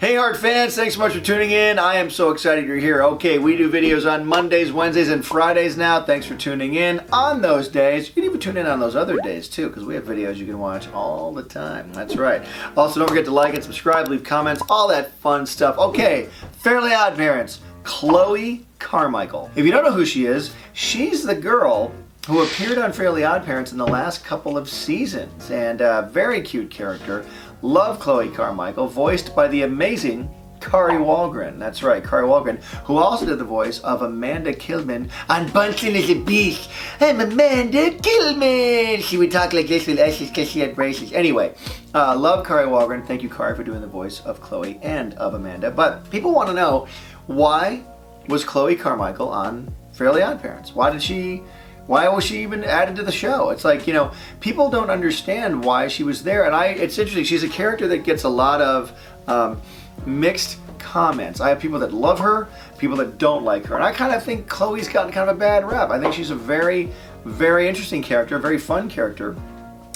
Hey Heart fans, thanks so much for tuning in. I am so excited you're here. Okay, we do videos on Mondays, Wednesdays, and Fridays now. Thanks for tuning in on those days. You can even tune in on those other days too, because we have videos you can watch all the time. That's right. Also, don't forget to like and subscribe, leave comments, all that fun stuff. Okay, Fairly OddParents, Chloe Carmichael. If you don't know who she is, she's the girl who appeared on Fairly OddParents in the last couple of seasons, and a very cute character. Love Chloe Carmichael, voiced by the amazing Kari Wahlgren. That's right, Kari Wahlgren, who also did the voice of Amanda Killman on Bunsen is a Beast. I'm Amanda Killman. She would talk like this with S's because she had braces. Anyway, love Kari Wahlgren. Thank you, Kari, for doing the voice of Chloe and of Amanda. But people want to know, why was Chloe Carmichael on Fairly OddParents? Why was she even added to the show? It's like, you know, people don't understand why she was there. And it's interesting. She's a character that gets a lot of mixed comments. I have people that love her, people that don't like her. And I kind of think Chloe's gotten kind of a bad rap. I think she's a very, very interesting character, a very fun character.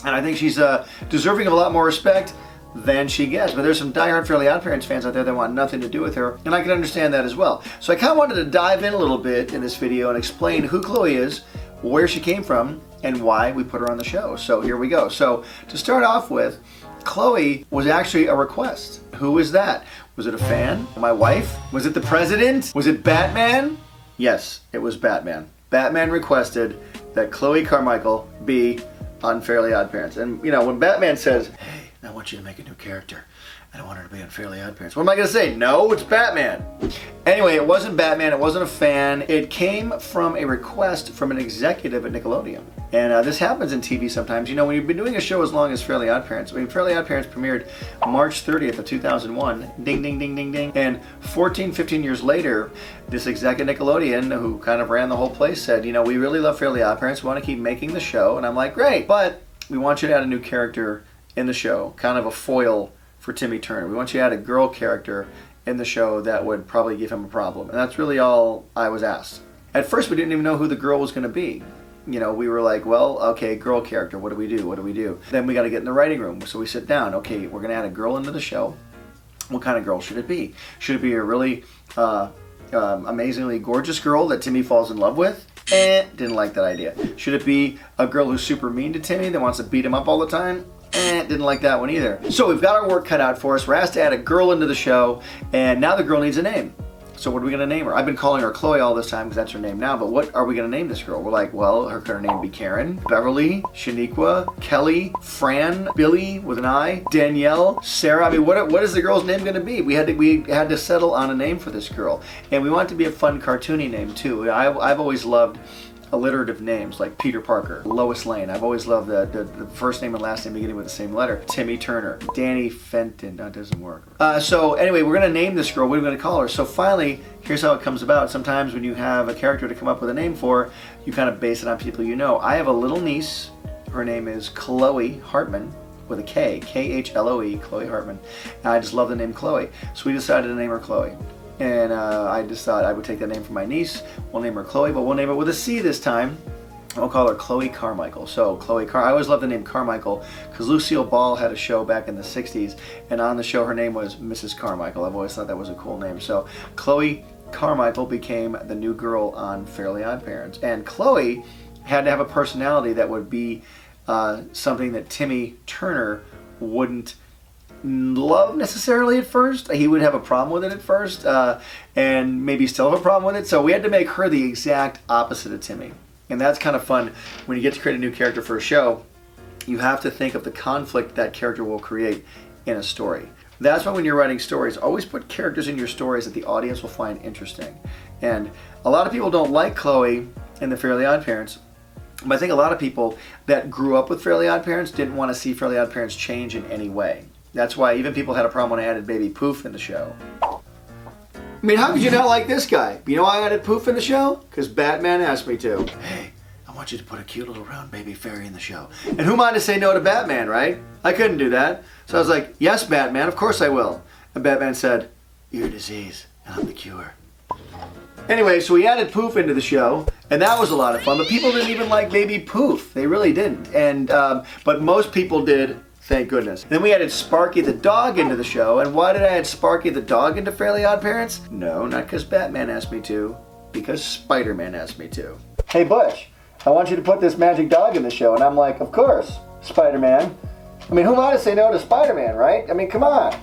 And I think she's deserving of a lot more respect than she gets. But there's some diehard Fairly OddParents fans out there that want nothing to do with her, and I can understand that as well. So I kind of wanted to dive in a little bit in this video and explain who Chloe is, where she came from, and why we put her on the show. So here we go. So to start off with, Chloe was actually a request. Who was that? Was it a fan? My wife? Was it the president? Was it Batman? Yes, it was Batman. Batman requested that Chloe Carmichael be on Fairly OddParents. And you know, when Batman says, hey, I want you to make a new character, I don't want her to be on Fairly OddParents, what am I going to say? No, it's Batman. Anyway, it wasn't Batman, it wasn't a fan. It came from a request from an executive at Nickelodeon. And this happens in TV sometimes. You know, when you've been doing a show as long as Fairly OddParents, I mean, Fairly OddParents premiered March 30th of 2001, ding, ding, ding, ding, ding. And 14, 15 years later, this exec at Nickelodeon, who kind of ran the whole place, said, you know, we really love Fairly OddParents, we want to keep making the show. And I'm like, great, but we want you to add a new character in the show, kind of a foil for Timmy Turner. We want you to add a girl character in the show that would probably give him a problem. And that's really all I was asked. At first, we didn't even know who the girl was going to be. You know, we were like, well, okay, girl character, what do we do? What do we do? Then we got to get in the writing room. So we sit down. Okay, we're going to add a girl into the show. What kind of girl should it be? Should it be a really amazingly gorgeous girl that Timmy falls in love with? Didn't like that idea. Should it be a girl who's super mean to Timmy that wants to beat him up all the time? Didn't like that one either. So we've got our work cut out for us. We're asked to add a girl into the show, and now the girl needs a name. So what are we going to name her? I've been calling her Chloe all this time because that's her name now, but what are we going to name this girl? We're like, well, her name be Karen, Beverly, Shaniqua, Kelly, Fran, Billy with an I, Danielle, Sarah. I mean, what is the girl's name going to be? We had to settle on a name for this girl, and we want it to be a fun, cartoony name too. I've always loved alliterative names like Peter Parker, Lois Lane. I've always loved the first name and last name beginning with the same letter. Timmy Turner, Danny Fenton. That doesn't work. So anyway, we're going to name this girl. What are we going to call her? So finally, here's how it comes about. Sometimes when you have a character to come up with a name for, you kind of base it on people you know. I have a little niece. Her name is Chloe Hartman with a K, K-H-L-O-E, Chloe Hartman. And I just love the name Chloe. So we decided to name her Chloe. And I just thought I would take that name from my niece. We'll name her Chloe, but we'll name it with a C this time. We'll call her Chloe Carmichael. So I always loved the name Carmichael because Lucille Ball had a show back in the 60s, and on the show her name was Mrs. Carmichael. I've always thought that was a cool name. So Chloe Carmichael became the new girl on Fairly OddParents. And Chloe had to have a personality that would be something that Timmy Turner wouldn't love necessarily at first. He would have a problem with it at first, and maybe still have a problem with it. So we had to make her the exact opposite of Timmy. And that's kind of fun. When you get to create a new character for a show, you have to think of the conflict that character will create in a story. That's why when you're writing stories, always put characters in your stories that the audience will find interesting. And a lot of people don't like Chloe in the Fairly OddParents, but I think a lot of people that grew up with Fairly OddParents didn't want to see Fairly OddParents change in any way. That's why even people had a problem when I added Baby Poof in the show. I mean, how could you not like this guy? You know why I added Poof in the show? Because Batman asked me to. Hey, I want you to put a cute little round baby fairy in the show. And who am I to say no to Batman, right? I couldn't do that. So I was like, yes, Batman, of course I will. And Batman said, you're a disease, and I'm the cure. Anyway, so we added Poof into the show, and that was a lot of fun. But people didn't even like Baby Poof. They really didn't. And but most people did Thank goodness. Then we added Sparky the dog into the show. And why did I add Sparky the dog into Fairly OddParents? No, not because Batman asked me to. Because Spider-Man asked me to. Hey Butch, I want you to put this magic dog in the show. And I'm like, of course, Spider-Man. I mean, who am I to say no to Spider-Man, right? I mean, come on.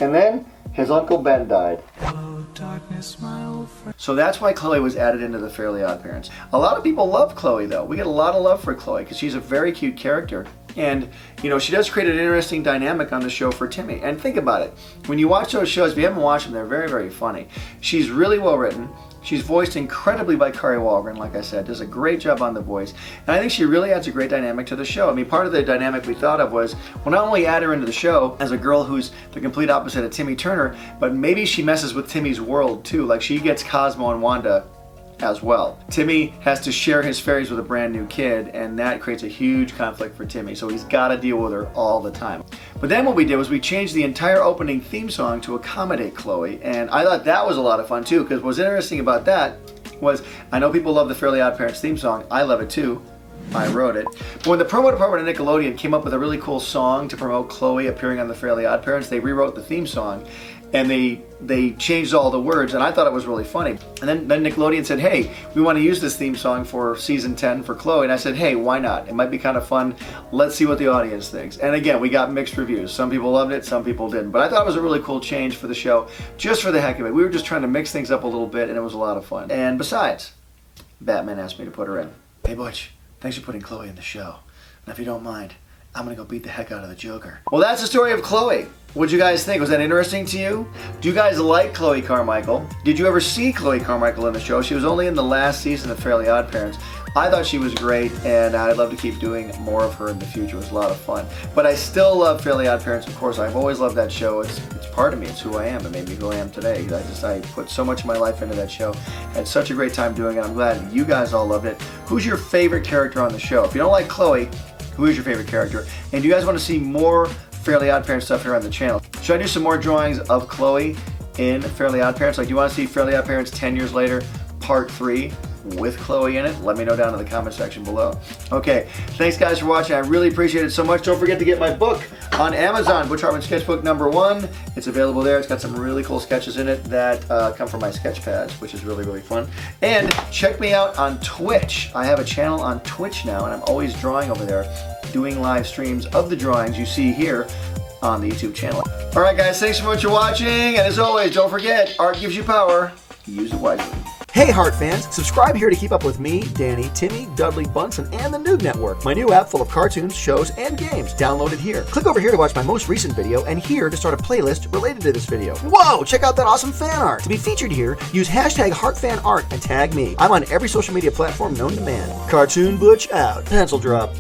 And then his Uncle Ben died. Hello, darkness, my old friend. So that's why Chloe was added into the Fairly OddParents. A lot of people love Chloe, though. We get a lot of love for Chloe because she's a very cute character. And, you know, she does create an interesting dynamic on the show for Timmy. And think about it. When you watch those shows, if you haven't watched them, they're very, very funny. She's really well written. She's voiced incredibly by Kari Wahlgren, like I said. Does a great job on the voice. And I think she really adds a great dynamic to the show. I mean, part of the dynamic we thought of was, we'll not only add her into the show as a girl who's the complete opposite of Timmy Turner, but maybe she messes with Timmy's world too. Like she gets Cosmo and Wanda as well. Timmy has to share his fairies with a brand new kid, and that creates a huge conflict for Timmy, so he's got to deal with her all the time. But then what we did was we changed the entire opening theme song to accommodate Chloe, and I thought that was a lot of fun too, because what's interesting about that was, I know people love the Fairly OddParents theme song, I love it too, I wrote it. But when the promo department of Nickelodeon came up with a really cool song to promote Chloe appearing on the Fairly OddParents, they rewrote the theme song, and they changed all the words, and I thought it was really funny. And then Nickelodeon said, hey, we want to use this theme song for season 10 for Chloe, and I said, hey, why not? It might be kind of fun. Let's see what the audience thinks. And again, we got mixed reviews. Some people loved it, some people didn't. But I thought it was a really cool change for the show, just for the heck of it. We were just trying to mix things up a little bit, and it was a lot of fun. And besides, Batman asked me to put her in. Hey, Butch, thanks for putting Chloe in the show. And if you don't mind, I'm gonna go beat the heck out of the Joker. Well, that's the story of Chloe. What'd you guys think? Was that interesting to you? Do you guys like Chloe Carmichael? Did you ever see Chloe Carmichael in the show? She was only in the last season of Fairly OddParents. I thought she was great, and I'd love to keep doing more of her in the future. It was a lot of fun. But I still love Fairly OddParents, of course. I've always loved that show. It's part of me. It's who I am. It made me who I am today. I put so much of my life into that show. Had such a great time doing it. I'm glad you guys all loved it. Who's your favorite character on the show? If you don't like Chloe, who is your favorite character? And do you guys want to see more Fairly OddParents stuff here on the channel? Should I do some more drawings of Chloe in Fairly OddParents? Like, do you want to see Fairly OddParents 10 years later, part 3 with Chloe in it? Let me know down in the comment section below. Okay, thanks guys for watching. I really appreciate it so much. Don't forget to get my book on Amazon, Butch Hartman Sketchbook #1. It's available there. It's got some really cool sketches in it that come from my sketch pads, which is really, really fun. And check me out on Twitch. I have a channel on Twitch now, and I'm always drawing over there, doing live streams of the drawings you see here on the YouTube channel. All right, guys, thanks so much for watching. And as always, don't forget, art gives you power. Use it wisely. Hey Heart fans, subscribe here to keep up with me, Danny, Timmy, Dudley, Bunsen, and the NOOG Network, my new app full of cartoons, shows, and games. Download it here. Click over here to watch my most recent video, and here to start a playlist related to this video. Whoa, check out that awesome fan art. To be featured here, use hashtag HeartFanArt and tag me. I'm on every social media platform known to man. Cartoon Butch out. Pencil drop.